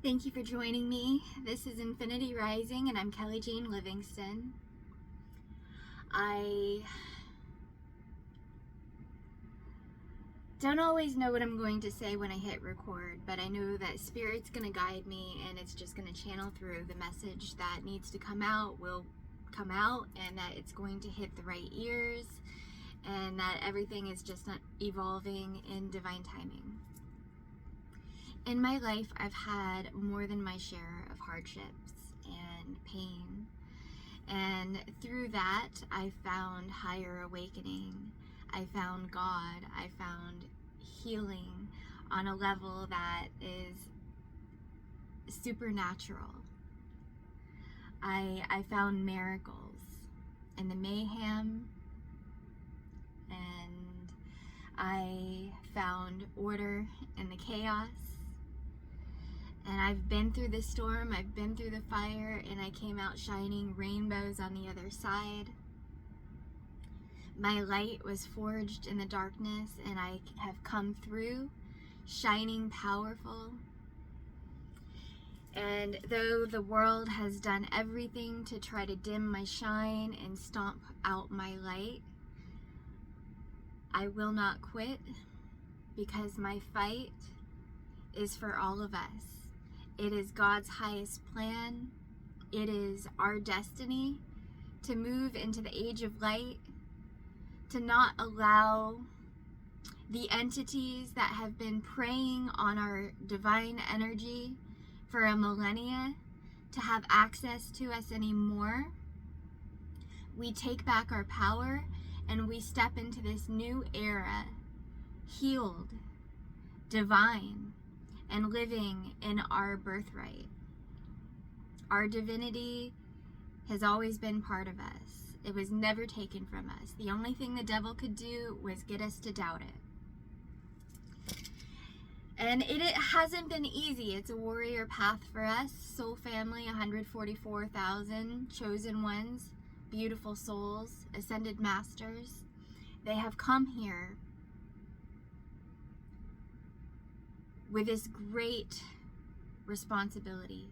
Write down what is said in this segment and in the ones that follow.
Thank you for joining me. This is Infinity Rising, and I'm Kelly Jane Livingston. I don't always know what I'm going to say when I hit record, but I know that Spirit's going to guide me, and it's just going to channel through. The message that needs to come out will come out, and that it's going to hit the right ears, and that everything is just not evolving in divine timing. In my life, I've had more than my share of hardships and pain. And through that, I found higher awakening. I found God. I found healing on a level that is supernatural. I found miracles in the mayhem, and I found order in the chaos. And I've been through the storm, I've been through the fire, and I came out shining rainbows on the other side. My light was forged in the darkness, and I have come through shining powerful. And though the world has done everything to try to dim my shine and stomp out my light, I will not quit, because my fight is for all of us. It is God's highest plan. It is our destiny to move into the age of light, to not allow the entities that have been preying on our divine energy for a millennia to have access to us anymore. We take back our power and we step into this new era, healed, divine, and living in our birthright. Our divinity has always been part of us. It was never taken from us. The only thing the devil could do was get us to doubt it. And it hasn't been easy. It's a warrior path for us. Soul family, 144,000 chosen ones, beautiful souls, ascended masters. They have come here with this great responsibility.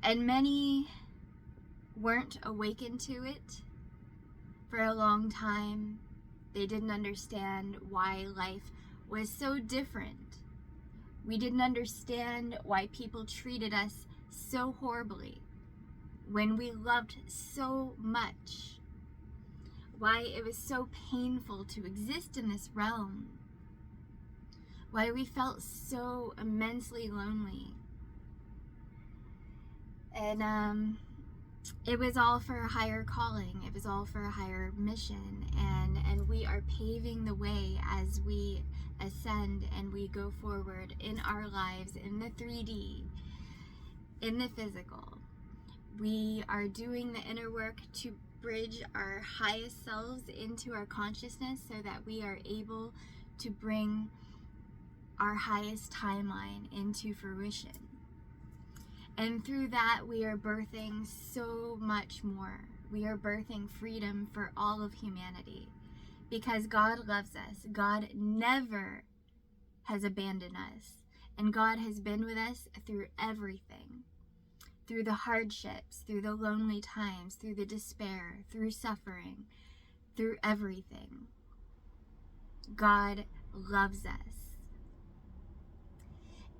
And many weren't awakened to it for a long time. They didn't understand why life was so different. We didn't understand why people treated us so horribly when we loved so much. Why it was so painful to exist in this realm. Why we felt so immensely lonely. And it was all for a higher calling. It was all for a higher mission. And we are paving the way as we ascend and we go forward in our lives, in the 3D, in the physical. We are doing the inner work to bridge our highest selves into our consciousness so that we are able to bring our highest timeline into fruition. And through that, we are birthing so much more. We are birthing freedom for all of humanity because God loves us. God never has abandoned us. And God has been with us through everything. Through the hardships, through the lonely times, through the despair, through suffering, through everything. God loves us.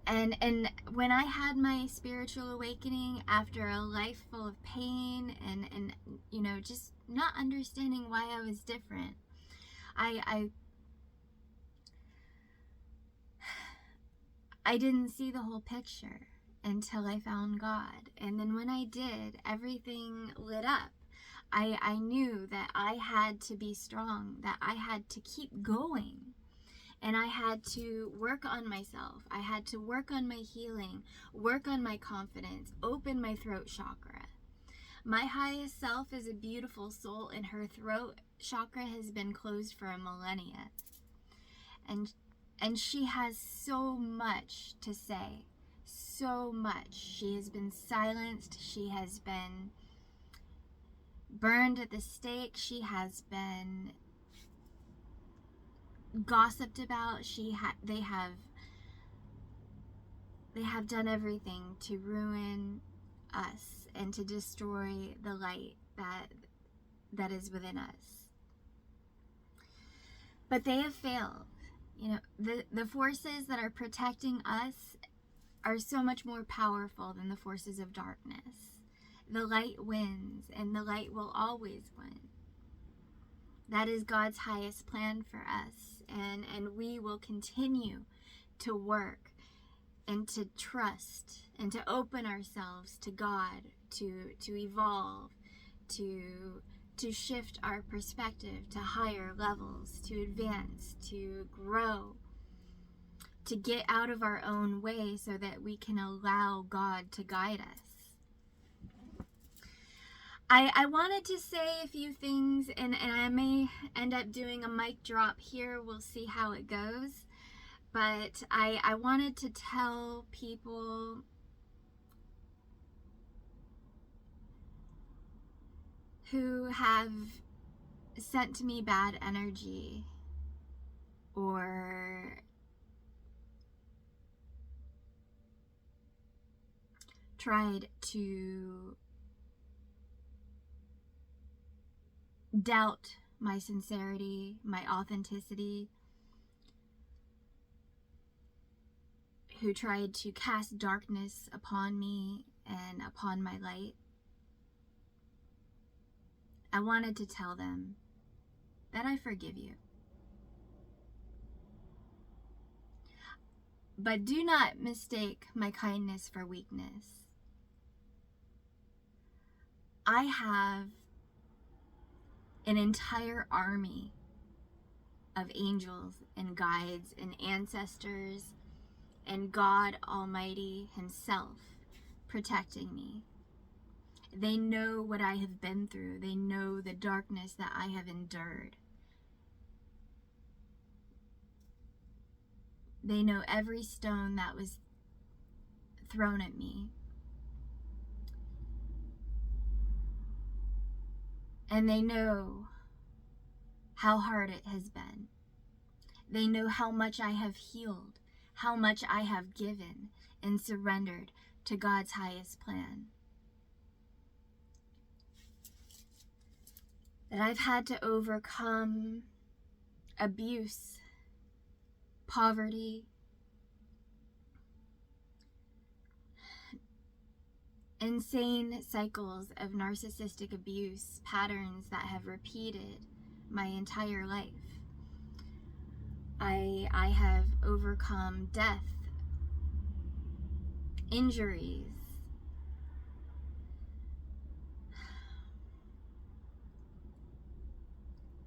And when I had my spiritual awakening after a life full of pain and you know, just not understanding why I was different, I didn't see the whole picture until I found God. And then when I did, everything lit up. I knew that I had to be strong, that I had to keep going. And I had to work on myself. I had to work on my healing, work on my confidence, open my throat chakra. My highest self is a beautiful soul, and her throat chakra has been closed for a millennia. And she has so much to say, so much. She has been silenced. She has been burned at the stake. She has been gossiped about. They have They have done everything to ruin us and to destroy the light that is within us. But they have failed. You know, the forces that are protecting us are so much more powerful than the forces of darkness. The light wins, and the light will always win. That is God's highest plan for us, and we will continue to work and to trust and to open ourselves to God, to evolve, to shift our perspective to higher levels, to advance, to grow, to get out of our own way so that we can allow God to guide us. I wanted to say a few things, and I may end up doing a mic drop here. We'll see how it goes. But I wanted to tell people who have sent me bad energy or tried to doubt my sincerity, my authenticity, who tried to cast darkness upon me and upon my light. I wanted to tell them that I forgive you. But do not mistake my kindness for weakness. I have an entire army of angels and guides and ancestors and God Almighty Himself protecting me. They know what I have been through. They know the darkness that I have endured. They know every stone that was thrown at me. And they know how hard it has been. They know how much I have healed, how much I have given and surrendered to God's highest plan. That I've had to overcome abuse, poverty, insane cycles of narcissistic abuse, patterns that have repeated my entire life. I have overcome death, injuries,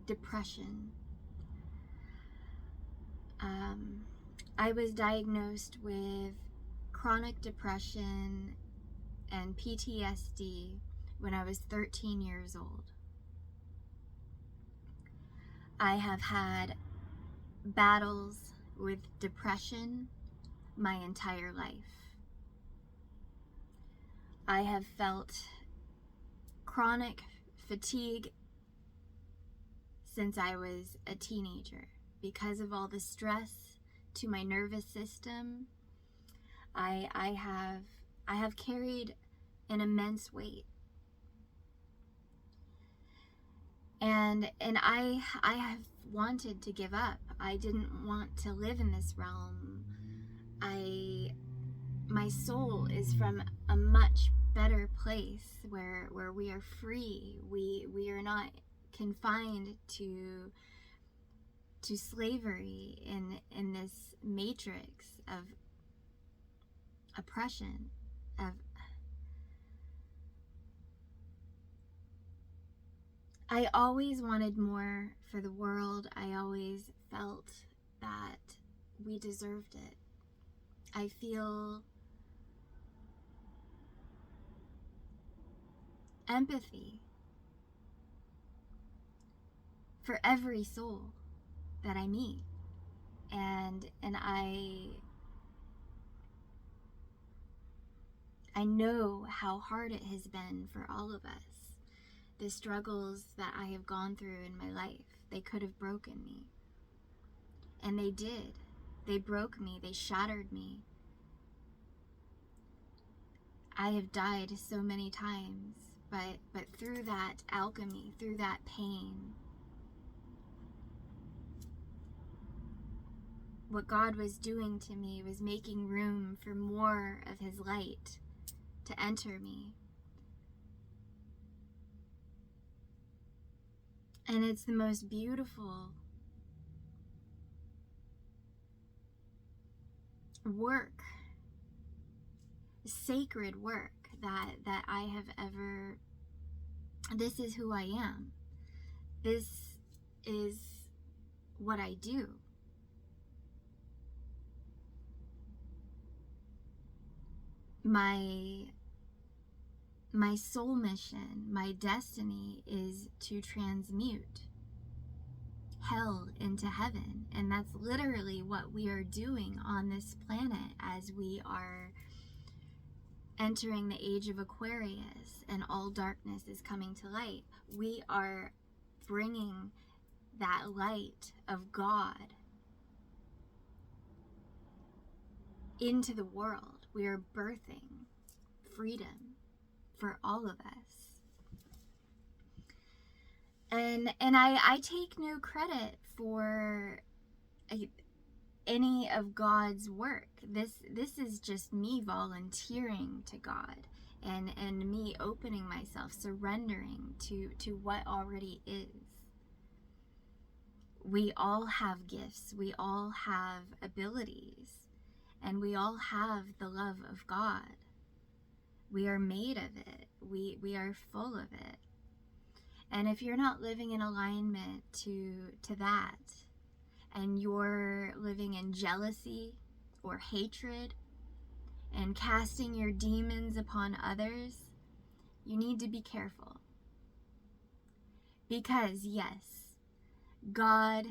depression. I was diagnosed with chronic depression and PTSD when I was 13 years old. I have had battles with depression my entire life. I have felt chronic fatigue since I was a teenager because of all the stress to my nervous system. I have carried an immense weight. And I have wanted to give up. I didn't want to live in this realm. My soul is from a much better place where we are free. We are not confined to slavery in this matrix of oppression, of I always wanted more for the world. I always felt that we deserved it. I feel empathy for every soul that I meet. And I know how hard it has been for all of us. The struggles that I have gone through in my life, they could have broken me. And they did. They broke me. They shattered me. I have died so many times, but through that alchemy, through that pain, what God was doing to me was making room for more of his light to enter me. And it's the most beautiful work, sacred work that I have ever. This is who I am. This is what I do. My soul mission, my destiny is to transmute hell into heaven. And that's literally what we are doing on this planet as we are entering the age of Aquarius and all darkness is coming to light. We are bringing that light of God into the world. We are birthing freedom for all of us. And I take no credit for any of God's work. This is just me volunteering to God and me opening myself, surrendering to what already is. We all have gifts, we all have abilities, and we all have the love of God. We are made of it. We are full of it. And if you're not living in alignment to that, and you're living in jealousy or hatred and casting your demons upon others, you need to be careful. Because yes, God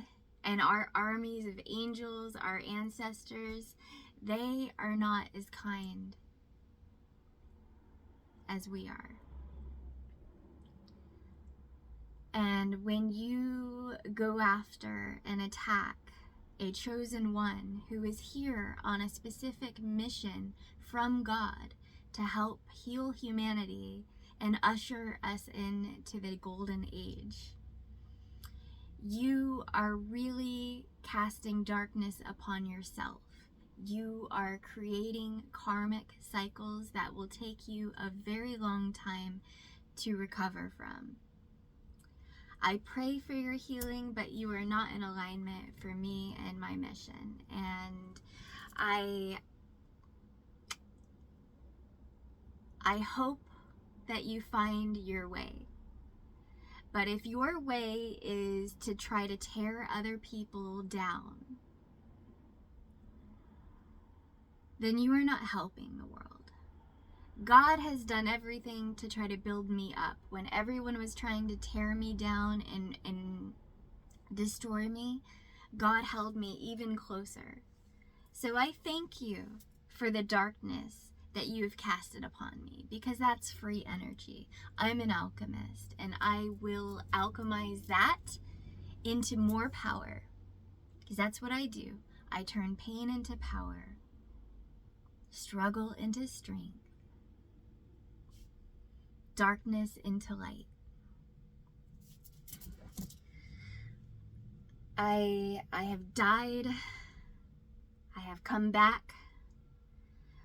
and our armies of angels, our ancestors, they are not as kind as we are. And when you go after and attack a chosen one who is here on a specific mission from God to help heal humanity and usher us into the golden age, you are really casting darkness upon yourself. You are creating karmic cycles that will take you a very long time to recover from. I pray for your healing, but you are not in alignment for me and my mission. And I hope that you find your way. But if your way is to try to tear other people down, then you are not helping the world. God has done everything to try to build me up. When everyone was trying to tear me down and destroy me, God held me even closer. So I thank you for the darkness that you have casted upon me, because that's free energy. I'm an alchemist, and I will alchemize that into more power, because that's what I do. I turn pain into power, struggle into strength, darkness into light. I have died. I have come back.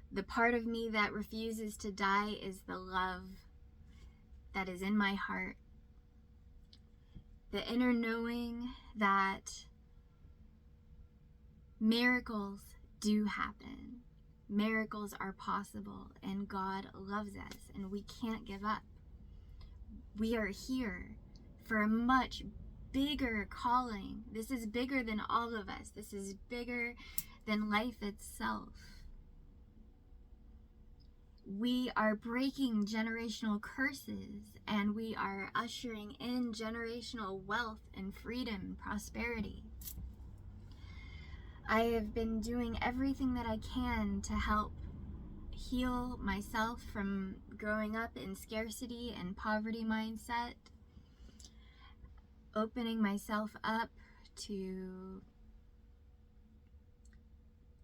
The part of me that refuses to die is the love that is in my heart. The inner knowing that miracles do happen. Miracles are possible, and God loves us, and we can't give up. We are here for a much bigger calling. This is bigger than all of us. This is bigger than life itself. We are breaking generational curses, and we are ushering in generational wealth and freedom and prosperity. I have been doing everything that I can to help heal myself from growing up in scarcity and poverty mindset, opening myself up to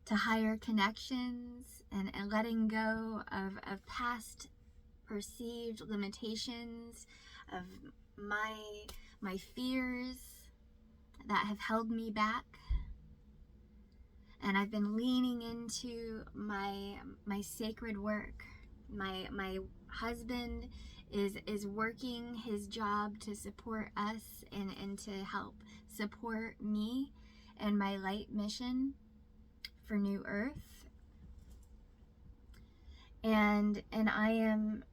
to higher connections, and letting go of past perceived limitations, of my fears that have held me back. And I've been leaning into my sacred work. My husband is working his job to support us and to help support me and my light mission for New Earth. And I am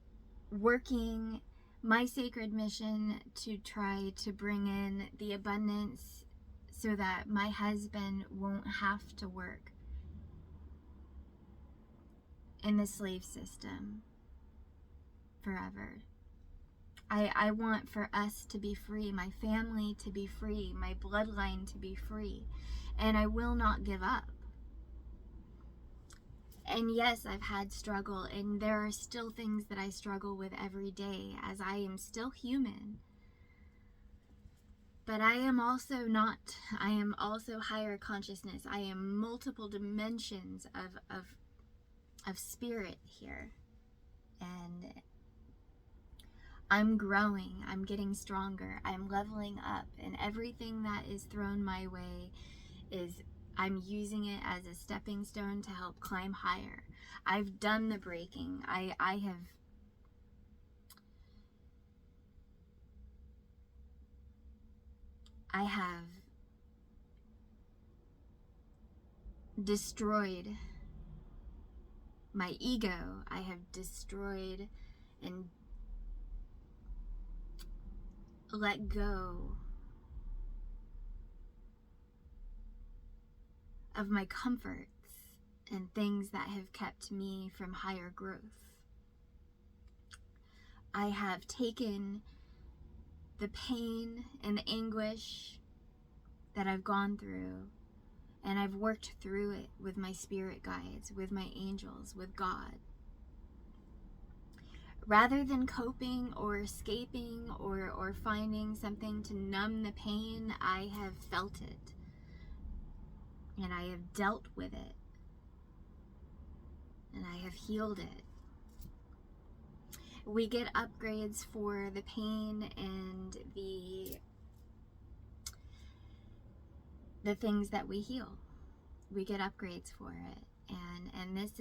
working my sacred mission to try to bring in the abundance so that my husband won't have to work in the slave system forever. I want for us to be free, my family to be free, my bloodline to be free, and I will not give up. And yes, I've had struggle, and there are still things that I struggle with every day, as I am still human. But I am also higher consciousness. I am multiple dimensions of spirit here. And I'm growing, I'm getting stronger, I'm leveling up, and everything that is thrown my way I'm using it as a stepping stone to help climb higher. I've done the breaking. I have destroyed my ego. I have destroyed and let go of my comforts and things that have kept me from higher growth. I have taken the pain and the anguish that I've gone through, and I've worked through it with my spirit guides, with my angels, with God. Rather than coping or escaping or finding something to numb the pain, I have felt it. And I have dealt with it. And I have healed it. We get upgrades for the pain and the things that we heal. We get upgrades for it. And this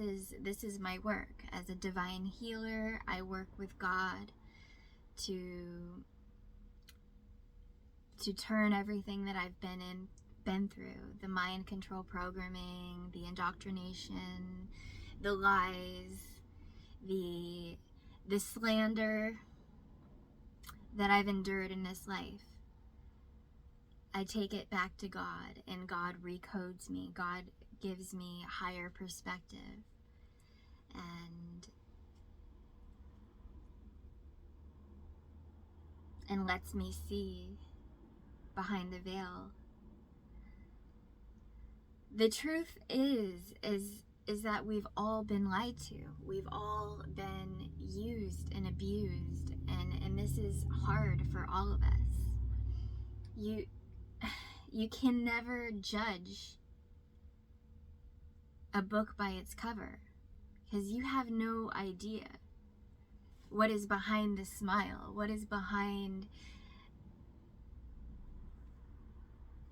is my work. As a divine healer, I work with God to turn everything that I've been through, the mind control programming, the indoctrination, the lies, the slander that I've endured in this life. I take it back to God, and God recodes me. God gives me a higher perspective, and lets me see behind the veil. The truth is that we've all been lied to. We've all been used and abused, and this is hard for all of us. You can never judge a book by its cover, because you have no idea what is behind the smile, what is behind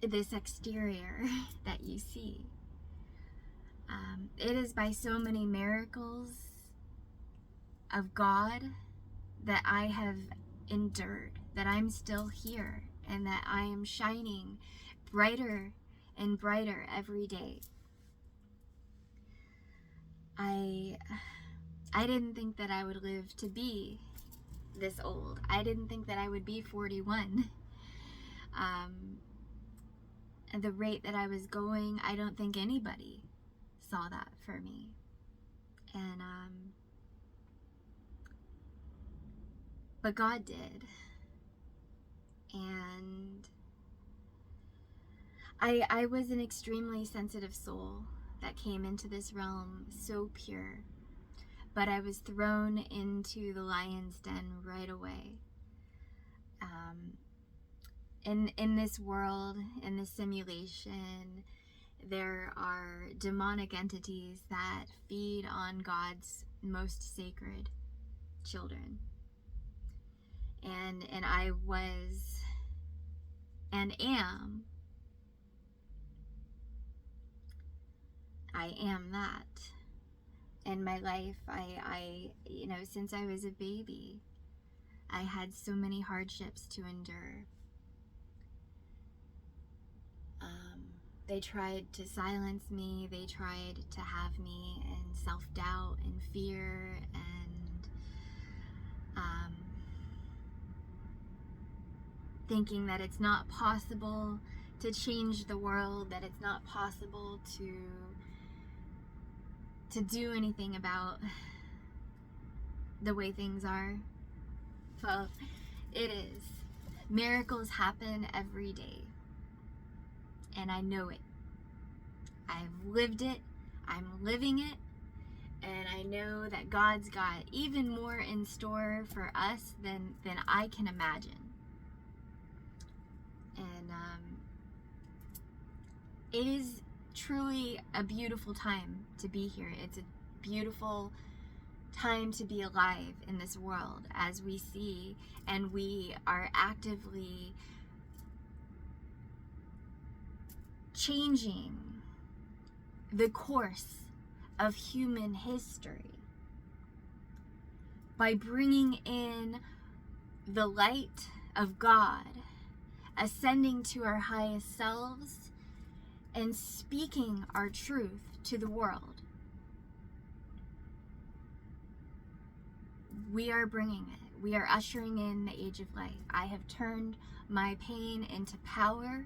this exterior that you see. It is by so many miracles of God that I have endured, that I'm still here, and that I am shining brighter and brighter every day. I didn't think that I would live to be this old. I didn't think that I would be 41. And the rate that I was going, I don't think anybody saw that for me. And but God did. And I was an extremely sensitive soul that came into this realm so pure, but I was thrown into the lion's den right away. In this world, in this simulation, There are demonic entities that feed on God's most sacred children. And I was and am that. In my life, I since I was a baby, I had so many hardships to endure. They tried to silence me. They tried to have me in self-doubt and fear and thinking that it's not possible to change the world, that it's not possible to do anything about the way things are. Well, it is. Miracles happen every day. And I know it. I've lived it. I'm living it. And I know that God's got even more in store for us than I can imagine. And it is truly a beautiful time to be here. It's a beautiful time to be alive in this world, as we see and we are actively changing the course of human history by bringing in the light of God, ascending to our highest selves, and speaking our truth to the world. We are bringing it. We are ushering in the age of light. I have turned my pain into power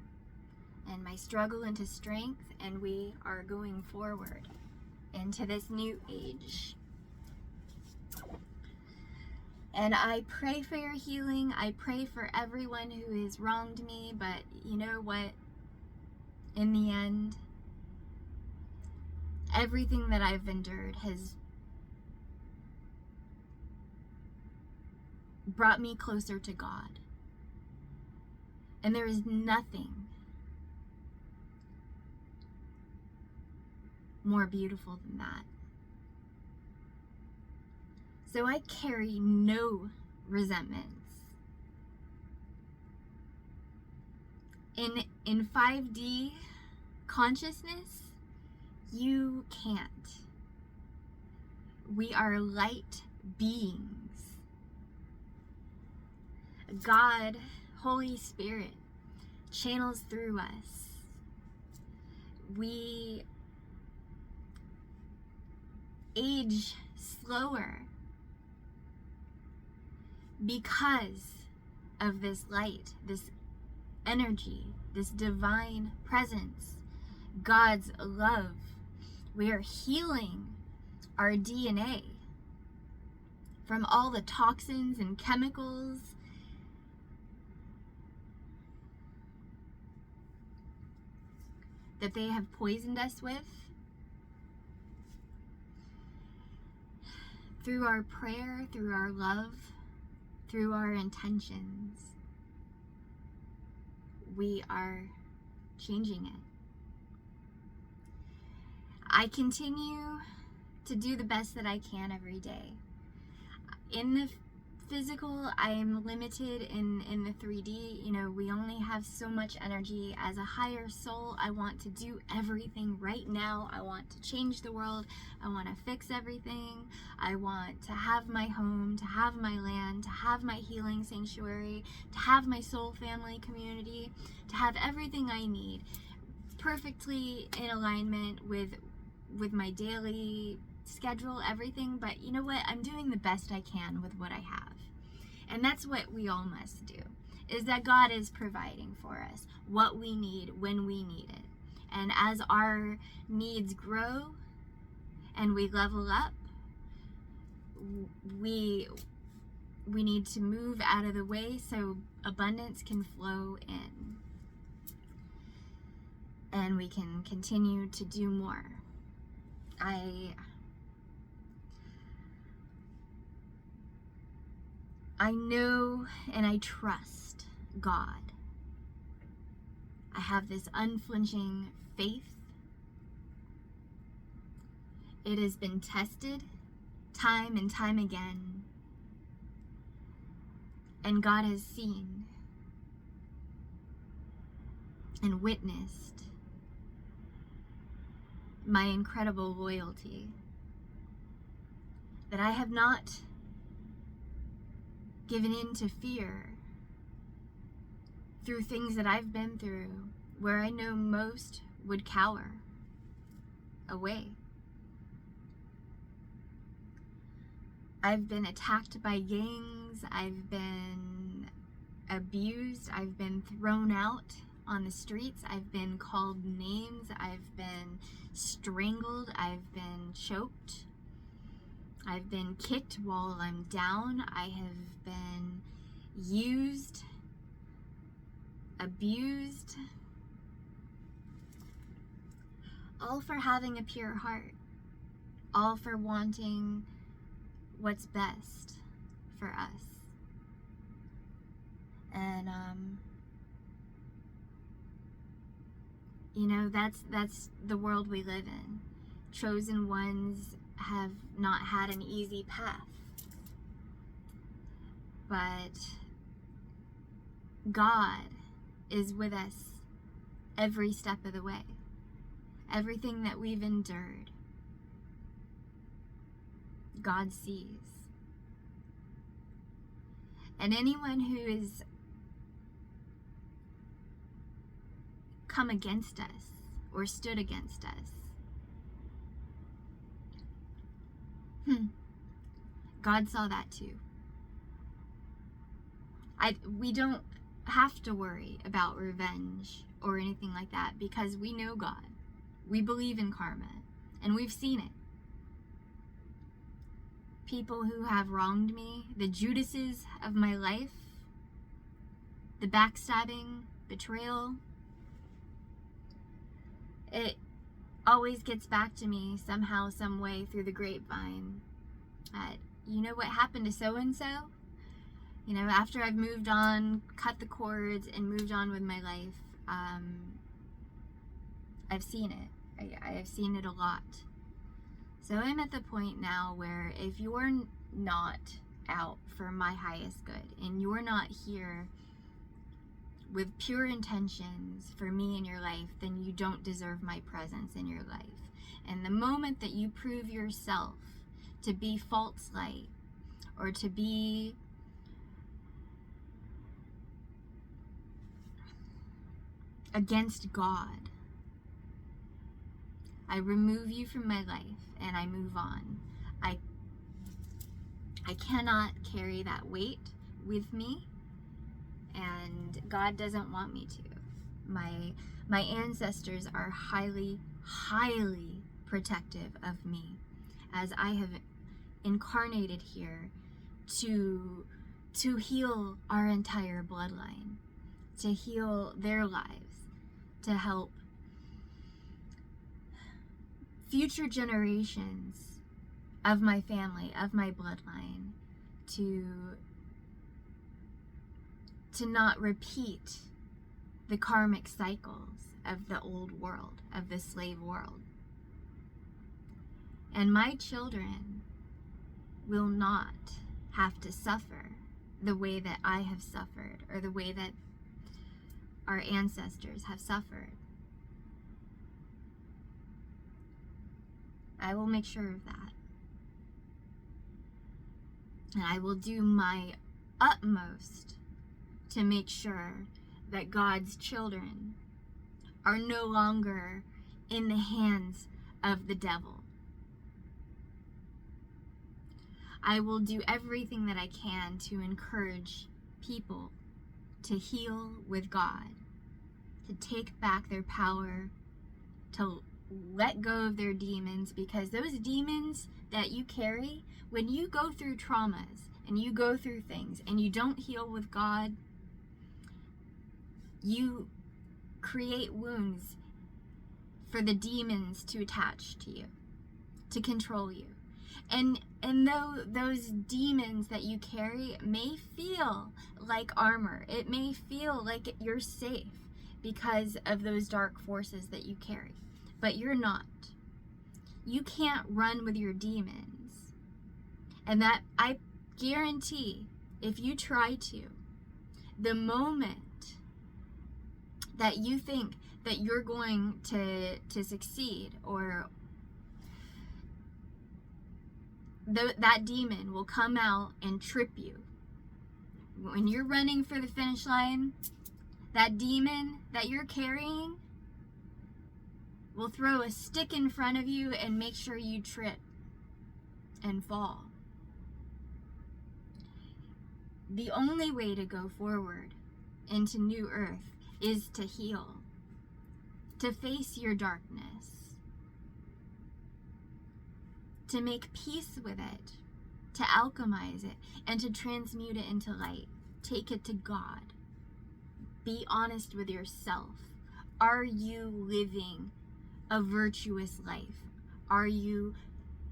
and my struggle into strength, and we are going forward into this new age. And I pray for your healing. I pray for everyone who has wronged me, but you know what? In the end, everything that I've endured has brought me closer to God. And there is nothing more beautiful than that. So I carry no resentments. In 5D consciousness, you can't. We are light beings. God, Holy Spirit, channels through us. We age slower because of this light, this energy, this divine presence, God's love. We are healing our DNA from all the toxins and chemicals that they have poisoned us with. Through our prayer, through our love, through our intentions, we are changing it. I continue to do the best that I can every day. In the physical, I am limited in the 3D. We only have so much energy. As a higher soul, I want to do everything right now. I want to change the world. I want to fix everything. I want to have my home, to have my land, to have my healing sanctuary, to have my soul family community, to have everything I need perfectly in alignment with my daily schedule, everything. But you know what? I'm doing the best I can with what I have. And that's what we all must do, is that God is providing for us what we need when we need it. And as our needs grow and we level up, we need to move out of the way so abundance can flow in. And we can continue to do more. I know and I trust God. I have this unflinching faith It has been tested time and time again. And God has seen and witnessed my incredible loyalty. That I have not given in to fear through things that I've been through where I know most would cower away. I've been attacked by gangs, I've been abused, I've been thrown out on the streets, I've been called names, I've been strangled, I've been choked, I've been kicked while I'm down, I have been used, abused, all for having a pure heart, all for wanting what's best for us. And you know, that's the world we live in. Chosen ones have not had an easy path, but God is with us every step of the way. Everything that we've endured, God sees. And anyone who is come against us or stood against us, God saw that too. We don't have to worry about revenge or anything like that because we know God. We believe in karma and we've seen it. People who have wronged me, the Judases of my life, the backstabbing, betrayal, it always gets back to me somehow, some way through the grapevine. You know what happened to so-and-so? You know, after I've moved on, cut the cords, and moved on with my life, I've seen it. I have seen it a lot. So I'm at the point now where if you're not out for my highest good, and you're not here with pure intentions for me in your life, then you don't deserve my presence in your life. And the moment that you prove yourself to be false light, or to be against God, I remove you from my life and I move on. I cannot carry that weight with me, and God doesn't want me to. My ancestors are highly, highly protective of me, as I have incarnated here to heal our entire bloodline, to heal their lives, to help future generations of my family, of my bloodline, to not repeat the karmic cycles of the old world, of the slave world. And my children will not have to suffer the way that I have suffered, or the way that our ancestors have suffered. I will make sure of that. And I will do my utmost to make sure that God's children are no longer in the hands of the devil. I will do everything that I can to encourage people to heal with God, to take back their power, to let go of their demons, because those demons that you carry, when you go through traumas and you go through things and you don't heal with God, you create wounds for the demons to attach to you, to control you. And though those demons that you carry may feel like armor, it may feel like you're safe because of those dark forces that you carry, but you're not. You can't run with your demons. And that, I guarantee, if you try to, the moment that you think that you're going to succeed, or that demon will come out and trip you. When you're running for the finish line, that demon that you're carrying will throw a stick in front of you and make sure you trip and fall. The only way to go forward into new earth is to heal, to face your darkness, to make peace with it, to alchemize it, and to transmute it into light. Take it to God. Be honest with yourself. Are you living a virtuous life? Are you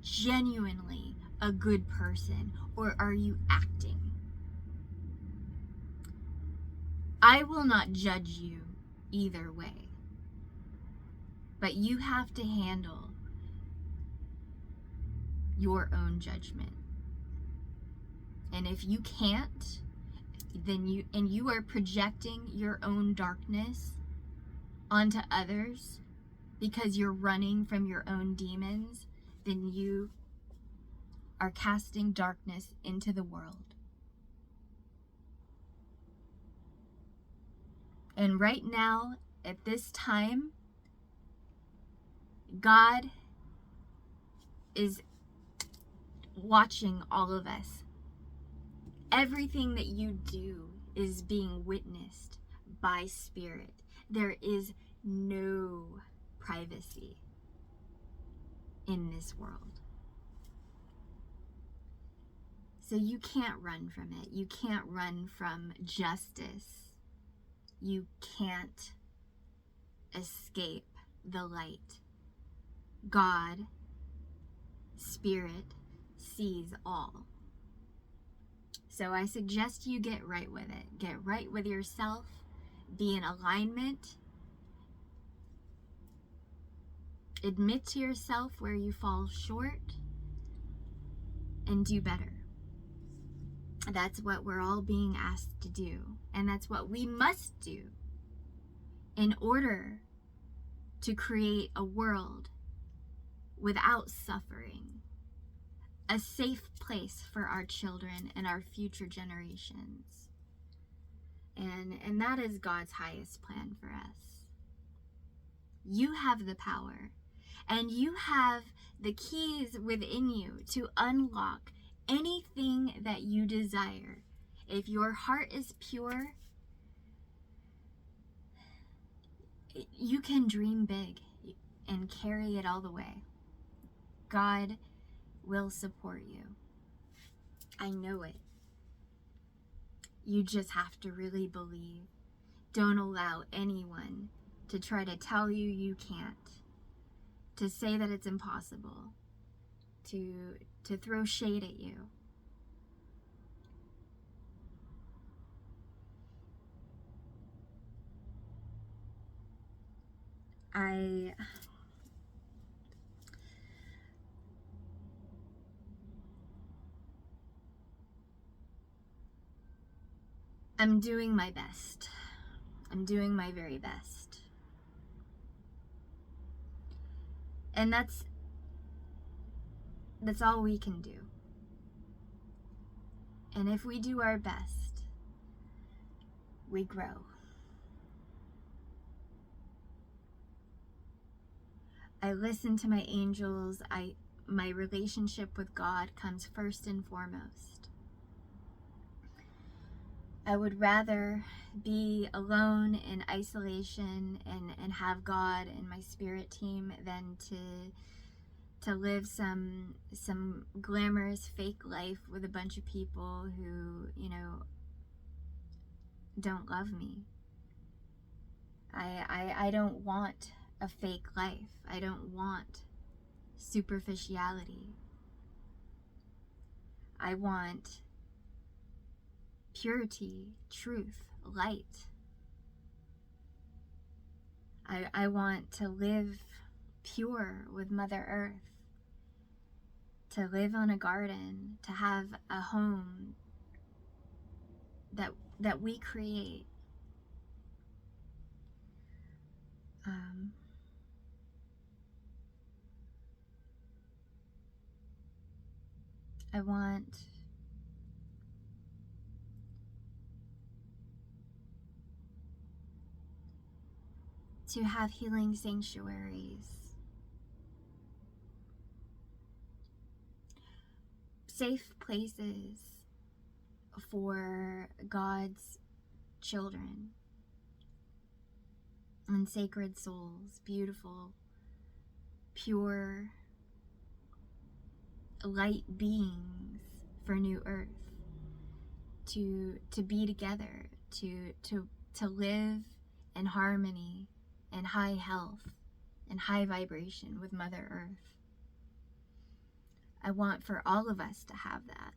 genuinely a good person, or are you acting? I will not judge you either way, but you have to handle your own judgment. And if you can't, then you are projecting your own darkness onto others because you're running from your own demons, then you are casting darkness into the world. And right now, at this time, God is watching all of us. Everything that you do is being witnessed by Spirit. There is no privacy in this world. So you can't run from it. You can't run from justice. You can't escape the light. God, Spirit, sees all. So I suggest you get right with it. Get right with yourself. Be in alignment. Admit to yourself where you fall short and do better. That's what we're all being asked to do. And that's what we must do in order to create a world without suffering. A safe place for our children and our future generations. And that is God's highest plan for us. You have the power, and you have the keys within you to unlock anything that you desire. If your heart is pure, you can dream big and carry it all the way. God will support you. I know it. You just have to really believe. Don't allow anyone to try to tell you you can't, to say that it's impossible, to throw shade at you. I'm doing my best. I'm doing my very best. And that's all we can do. And if we do our best, we grow. I listen to my angels. My relationship with God comes first and foremost. I would rather be alone in isolation and have God and my spirit team than to live some glamorous fake life with a bunch of people who, don't love me. I don't want a fake life. I don't want superficiality. I want purity, truth, light. I want to live pure with Mother Earth. to live on a garden, to have a home that we create. I want to have healing sanctuaries, safe places for God's children and sacred souls, beautiful, pure, light beings for New Earth, to be together, to live in harmony and high health and high vibration with Mother Earth. I want for all of us to have that.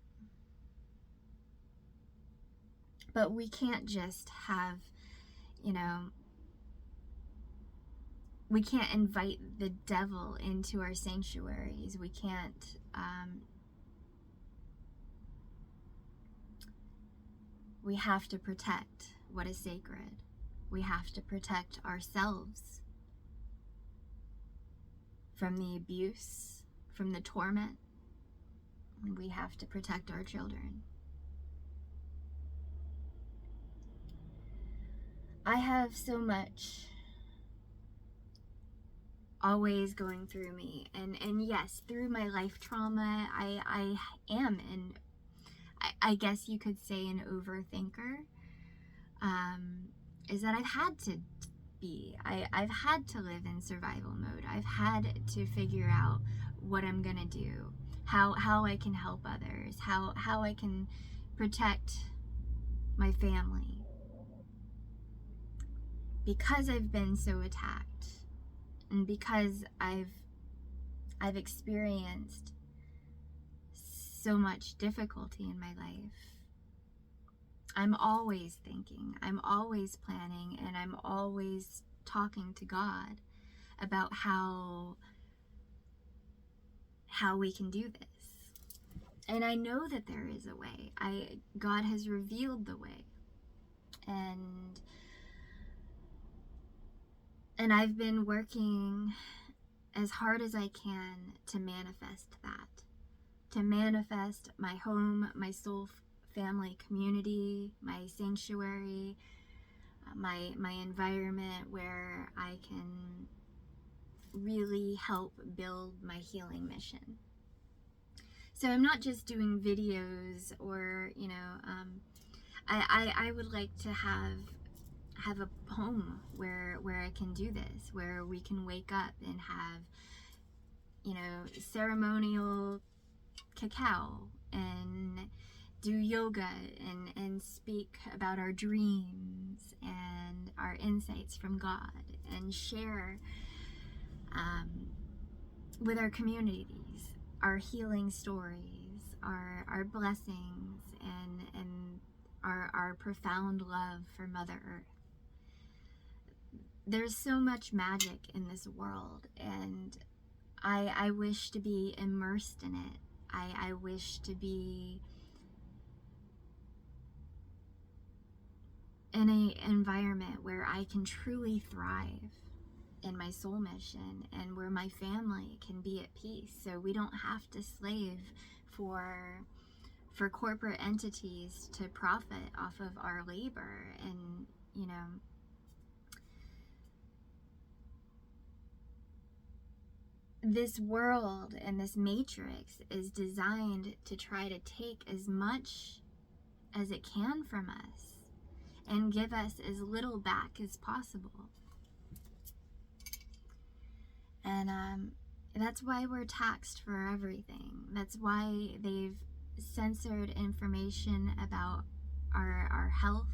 But we can't just have, we can't invite the devil into our sanctuaries. We can't, we have to protect what is sacred. We have to protect ourselves from the abuse, from the torment. We have to protect our children. I have so much always going through me, and yes, through my life trauma, I am in, I guess you could say, an overthinker. Is that I've had to be. I've had to live in survival mode. I've had to figure out what I'm gonna do, how I can help others, how I can protect my family. Because I've been so attacked, and because I've experienced so much difficulty in my life, I'm always thinking, I'm always planning, and I'm always talking to God about how we can do this. And I know that there is a way. God has revealed the way. And I've been working as hard as I can to manifest that. To manifest my home, my soul family community, my sanctuary, my environment where I can really help build my healing mission. So I'm not just doing videos or, I would like to have a home where I can do this, where we can wake up and have, ceremonial cacao and do yoga and speak about our dreams and our insights from God, and share with our communities our healing stories, our blessings, and our profound love for Mother Earth. There's so much magic in this world, and I wish to be immersed in it. I wish to be in an environment where I can truly thrive in my soul mission, and where my family can be at peace, so we don't have to slave for corporate entities to profit off of our labor. And this world and this matrix is designed to try to take as much as it can from us and give us as little back as possible. And that's why we're taxed for everything. That's why they've censored information about our health.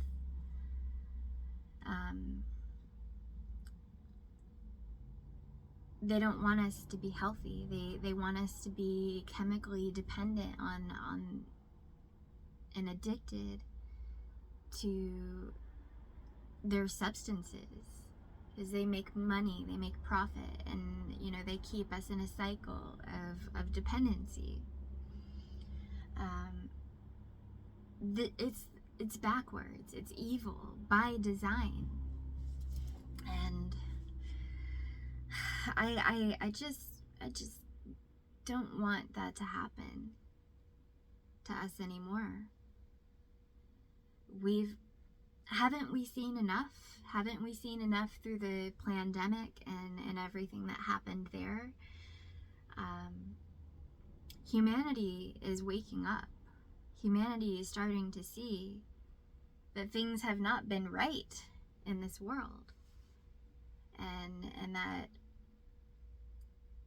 They don't want us to be healthy. They want us to be chemically dependent on and addicted to their substances. because they make money, they make profit, and they keep us in a cycle of dependency. It's backwards. It's evil by design, and I just don't want that to happen to us anymore. Haven't we seen enough? Haven't we seen enough through the pandemic and everything that happened there? Humanity is waking up. Humanity is starting to see that things have not been right in this world, and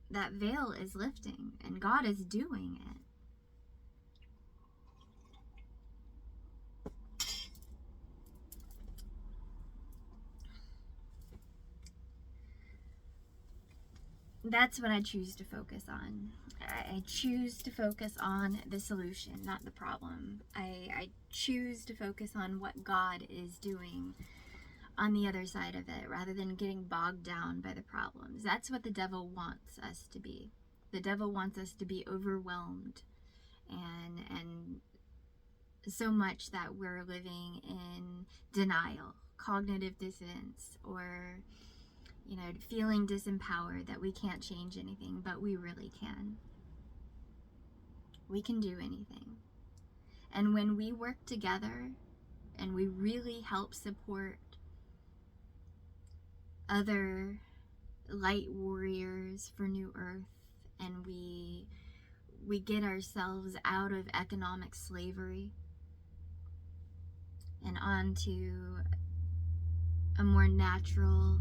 that veil is lifting, and God is doing it. That's what I choose to focus on. I choose to focus on the solution, not the problem. I choose to focus on what God is doing on the other side of it, rather than getting bogged down by the problems. That's what the devil wants us to be. The devil wants us to be overwhelmed and so much that we're living in denial, cognitive dissonance, or feeling disempowered that we can't change anything, but we really can. We can do anything. And when we work together and we really help support other light warriors for New Earth, and we get ourselves out of economic slavery and onto a more natural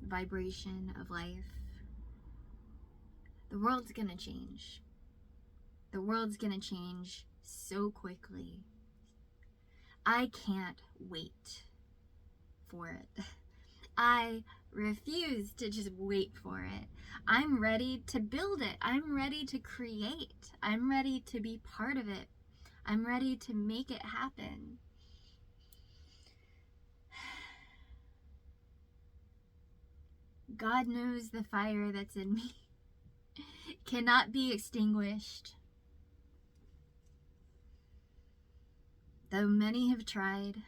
vibration of life, the world's gonna change. The world's gonna change so quickly. I can't wait for it. I refuse to just wait for it. I'm ready to build it. I'm ready to create. I'm ready to be part of it. I'm ready to make it happen. God knows the fire that's in me cannot be extinguished. Though many have tried.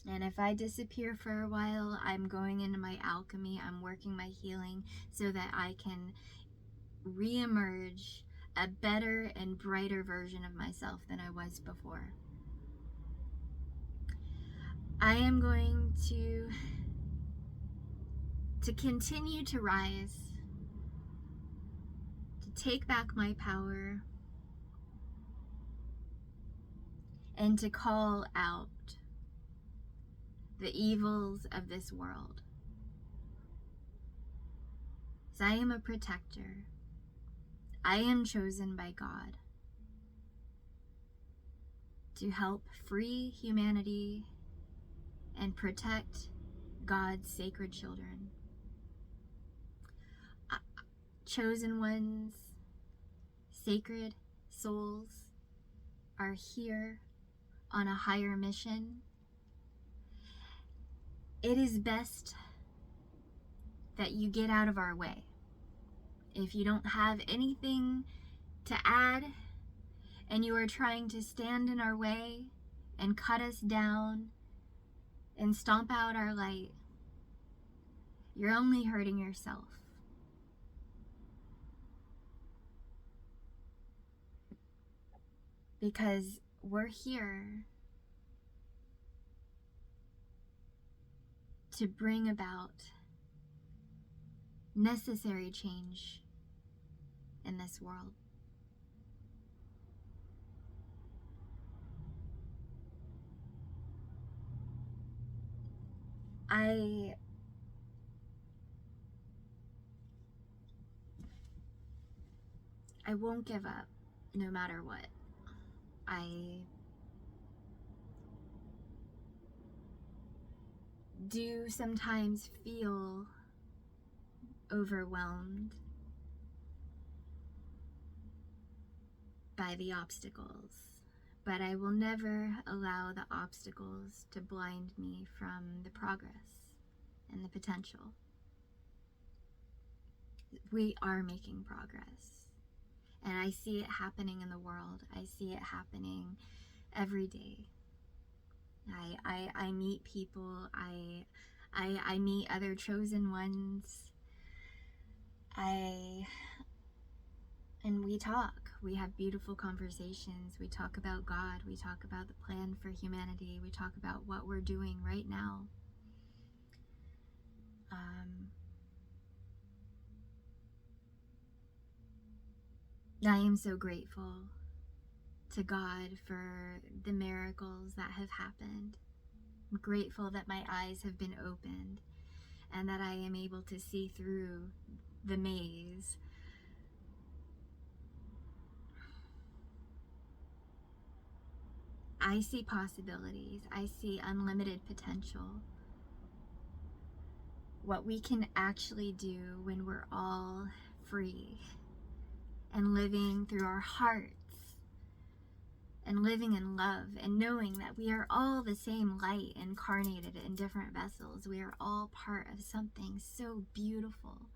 And if I disappear for a while, I'm going into my alchemy. I'm working my healing so that I can reemerge a better and brighter version of myself than I was before. I am going to continue to rise, to take back my power, and to call out the evils of this world. So I am a protector. I am chosen by God to help free humanity and protect God's sacred children. Chosen ones, sacred souls are here on a higher mission. It is best that you get out of our way. If you don't have anything to add and you are trying to stand in our way and cut us down and stomp out our light, you're only hurting yourself. Because we're here to bring about necessary change in this world. I won't give up no matter what. I do sometimes feel overwhelmed by the obstacles, but I will never allow the obstacles to blind me from the progress and the potential. We are making progress, and I see it happening in the world. I see it happening every day. I meet people. I meet other chosen ones. And we talk. We have beautiful conversations. We talk about God. We talk about the plan for humanity. We talk about what we're doing right now. I am so grateful to God for the miracles that have happened. I'm grateful that my eyes have been opened and that I am able to see through the maze. I see possibilities. I see unlimited potential. What we can actually do when we're all free and living through our hearts and living in love and knowing that we are all the same light incarnated in different vessels. We are all part of something so beautiful.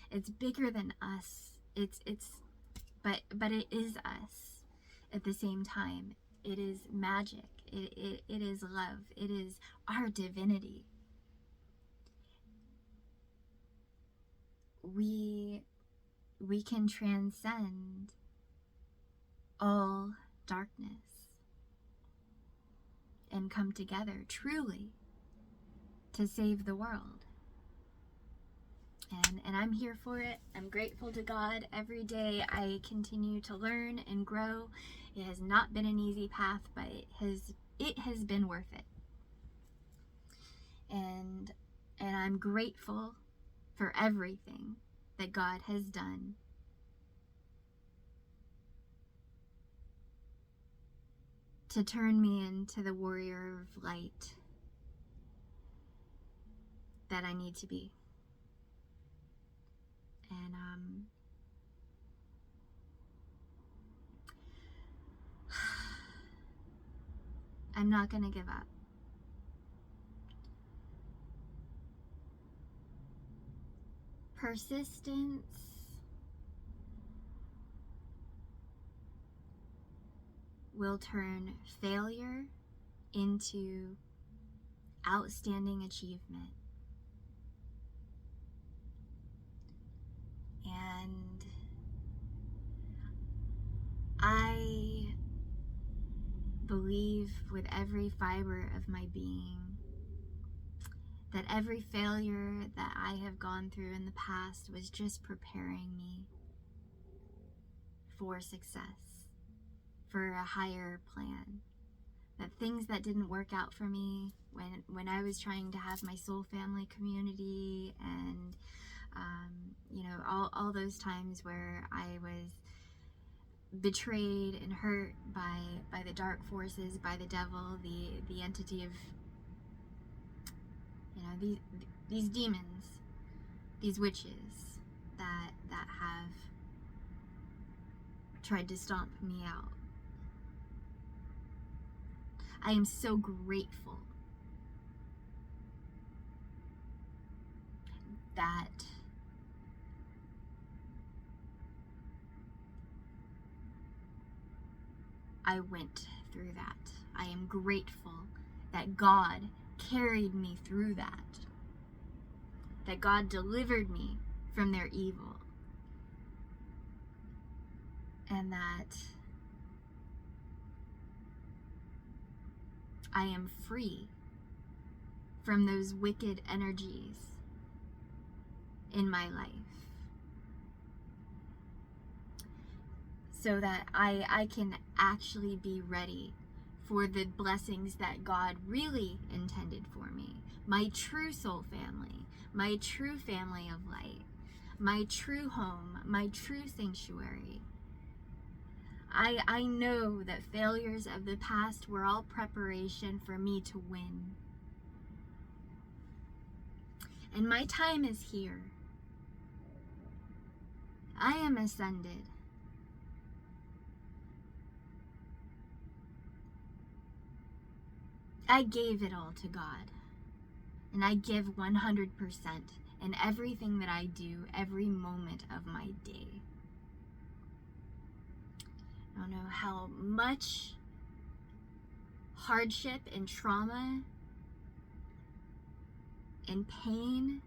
It's bigger than us. But it is us at the same time. It is magic. It is love. It is our divinity. We can transcend all darkness and come together truly to save the world. And I'm here for it. I'm grateful to God. Every day I continue to learn and grow. It has not been an easy path, but it has been worth it. And I'm grateful for everything that God has done. To turn me into the warrior of light that I need to be. And I'm not going to give up. Persistence will turn failure into outstanding achievement. And I believe with every fiber of my being that every failure that I have gone through in the past was just preparing me for success, for a higher plan. That things that didn't work out for me when I was trying to have my soul family community, and all those times where I was betrayed and hurt by the dark forces, by the devil, the entity of these demons, these witches that have tried to stomp me out. I am so grateful that I went through that. I am grateful that God carried me through that. That God delivered me from their evil. And that I am free from those wicked energies in my life. So that I can actually be ready for the blessings that God really intended for me. My true soul family, my true family of light, my true home, my true sanctuary. I know that failures of the past were all preparation for me to win. And my time is here. I am ascended. I gave it all to God. And I give 100% in everything that I do, every moment of my day. I don't know how much hardship and trauma and pain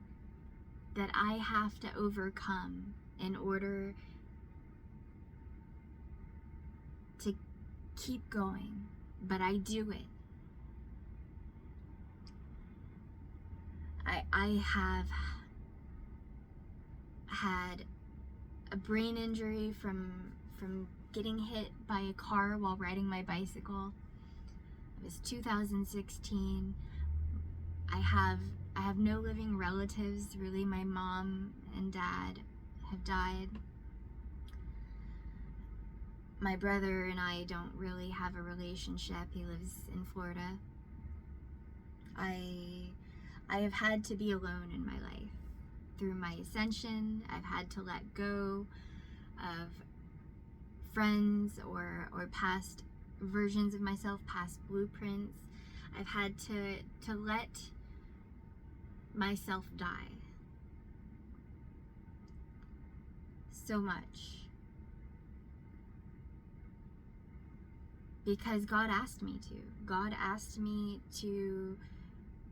that I have to overcome in order to keep going, but I do it. I have had a brain injury from getting hit by a car while riding my bicycle. It was 2016. I have no living relatives, really. My mom and dad have died. My brother and I don't really have a relationship. He lives in Florida. I have had to be alone in my life. Through my ascension, I've had to let go of friends or past versions of myself, past blueprints. I've had to let myself die. So much. Because God asked me to. God asked me to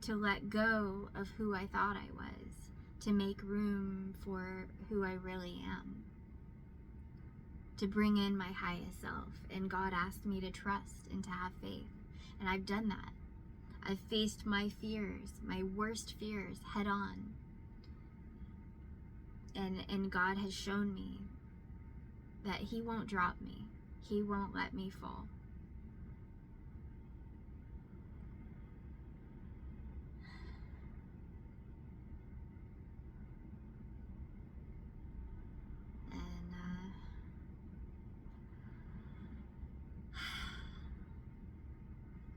let go of who I thought I was, to make room for who I really am, to bring in my highest self. And God asked me to trust and to have faith. And I've done that. I've faced my fears, my worst fears, head on. And God has shown me that He won't drop me. He won't let me fall.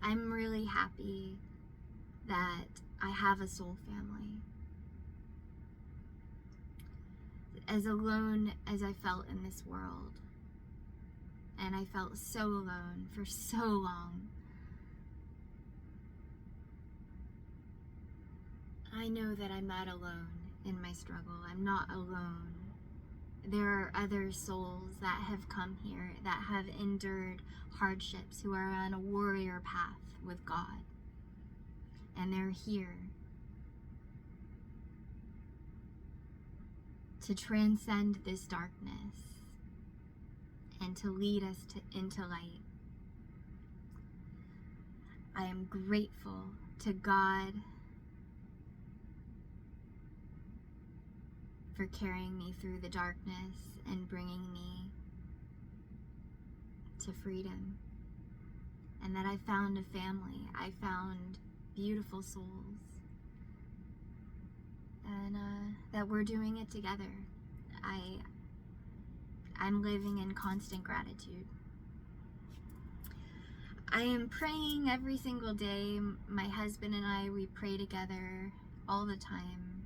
I'm really happy that I have a soul family. As alone as I felt in this world, and I felt so alone for so long, I know that I'm not alone in my struggle. I'm not alone. There are other souls that have come here, that have endured hardships, who are on a warrior path with God. And they're here to transcend this darkness and to lead us into light. I am grateful to God for carrying me through the darkness and bringing me to freedom. And that I found a family. I found beautiful souls. And that we're doing it together. I'm living in constant gratitude. I am praying every single day. My husband and I, we pray together all the time.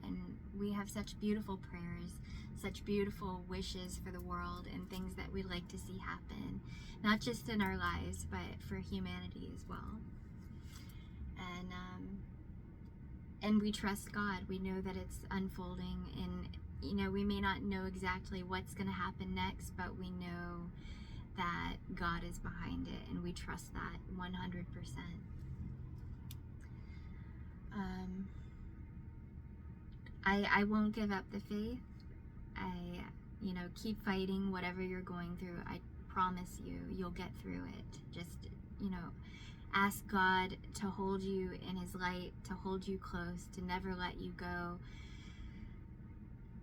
And we have such beautiful prayers, such beautiful wishes for the world and things that we'd like to see happen, not just in our lives, but for humanity as well. And we trust God. We know that it's unfolding, and we may not know exactly what's going to happen next, but we know that God is behind it, and we trust that 100%. I won't give up the faith. Keep fighting whatever you're going through. I promise you'll get through it. Just, ask God to hold you in His light, to hold you close, to never let you go.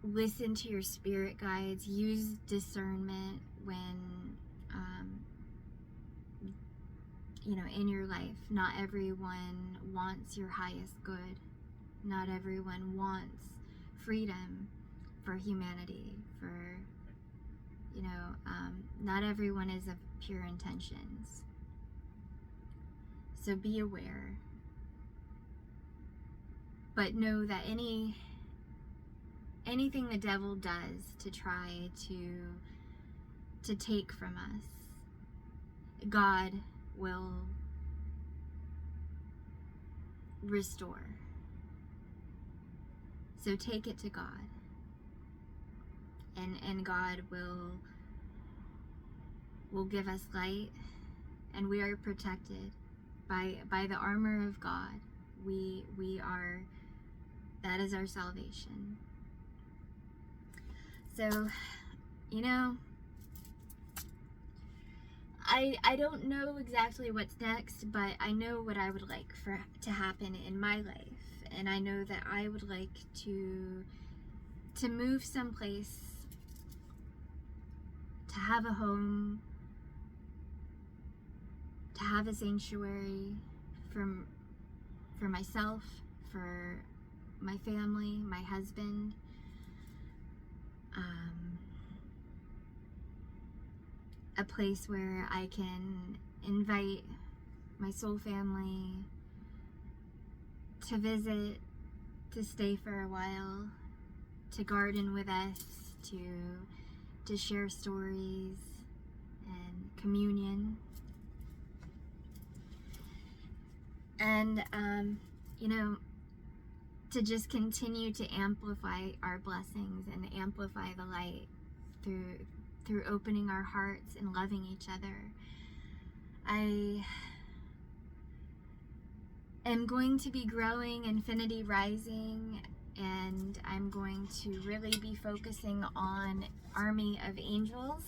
Listen to your spirit guides. Use discernment when, in your life. Not everyone wants your highest good. Not everyone wants freedom for humanity, not everyone is of pure intentions. So be aware. But know that anything the devil does to try to take from us, God will restore. So take it to God, and God will give us light, and we are protected by the armor of God. We are, that is our salvation. So, you know, I don't know exactly what's next, but I know what I would like to happen in my life. And I know that I would like to move someplace, to have a home, to have a sanctuary for myself, for my family, my husband. A place where I can invite my soul family to visit, to stay for a while, to garden with us, to share stories and communion. And, you know, to just continue to amplify our blessings and amplify the light through opening our hearts and loving each other. I am going to be growing Infinity Rising, and I'm going to really be focusing on Army of Angels.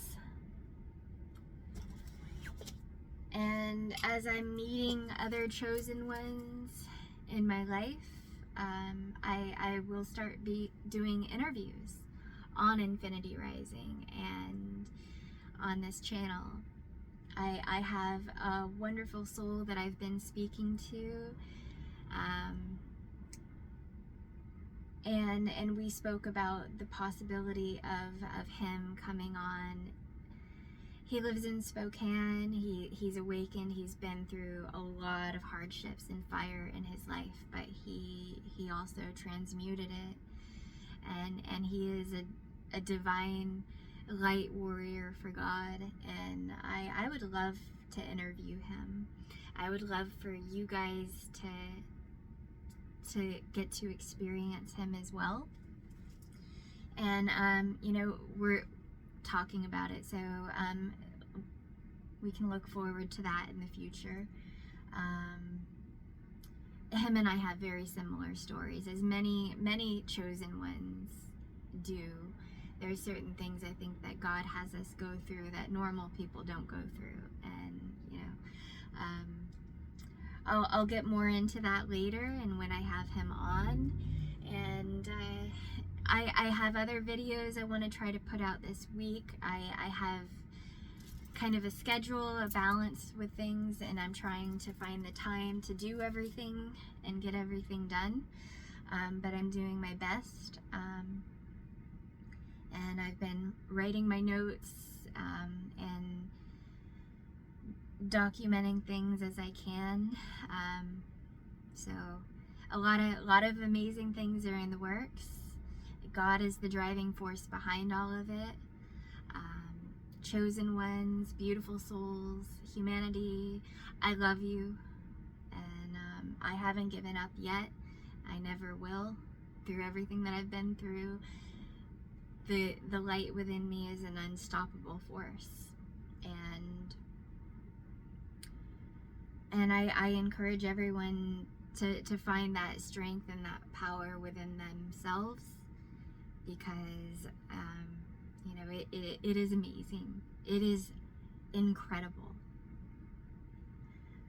And as I'm meeting other chosen ones in my life, I will start doing interviews on Infinity Rising and on this channel. I have a wonderful soul that I've been speaking to, and we spoke about the possibility of him coming on. He lives in Spokane. He's awakened. He's been through a lot of hardships and fire in his life, but he also transmuted it, and he is a divine light warrior for God, and I would love to interview him. I would love for you guys to get to experience him as well. And you know, we're talking about it, so we can look forward to that in the future. Him and I have very similar stories, as many chosen ones do. There are certain things I think that God has us go through that normal people don't go through, and you know, I'll get more into that later, and when I have him on. And I have other videos I want to try to put out this week. I have kind of a schedule, a balance with things, and I'm trying to find the time to do everything and get everything done, but I'm doing my best. And I've been writing my notes and documenting things as I can. So a lot of amazing things are in the works. God is the driving force behind all of it. Chosen ones, beautiful souls, humanity, I love you, and I haven't given up yet. I never will. Through everything that I've been through, the light within me is an unstoppable force, and I encourage everyone to find that strength and that power within themselves, because you know, it is amazing. It is incredible,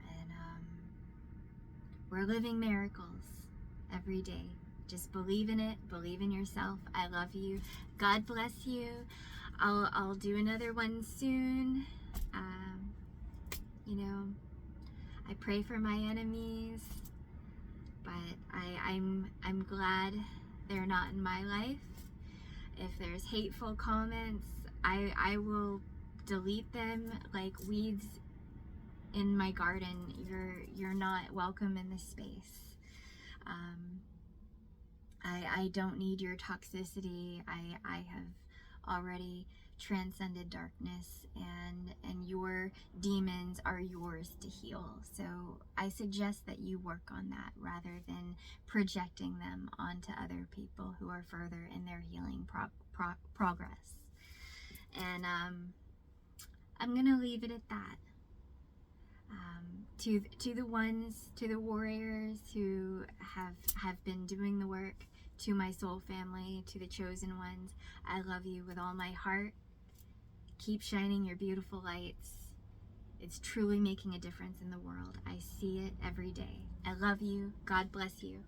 and we're living miracles every day. Just believe in it. Believe in yourself. I love you. God bless you. I'll do another one soon. You know, I pray for my enemies, but I'm glad they're not in my life. If there's hateful comments, I will delete them like weeds in my garden. You're not welcome in this space. I don't need your toxicity. I have already transcended darkness, and your demons are yours to heal. So I suggest that you work on that rather than projecting them onto other people who are further in their healing progress. And I'm gonna leave it at that. To the warriors who have been doing the work, to my soul family, to the chosen ones, I love you with all my heart. Keep shining your beautiful lights. It's truly making a difference in the world. I see it every day. I love you. God bless you.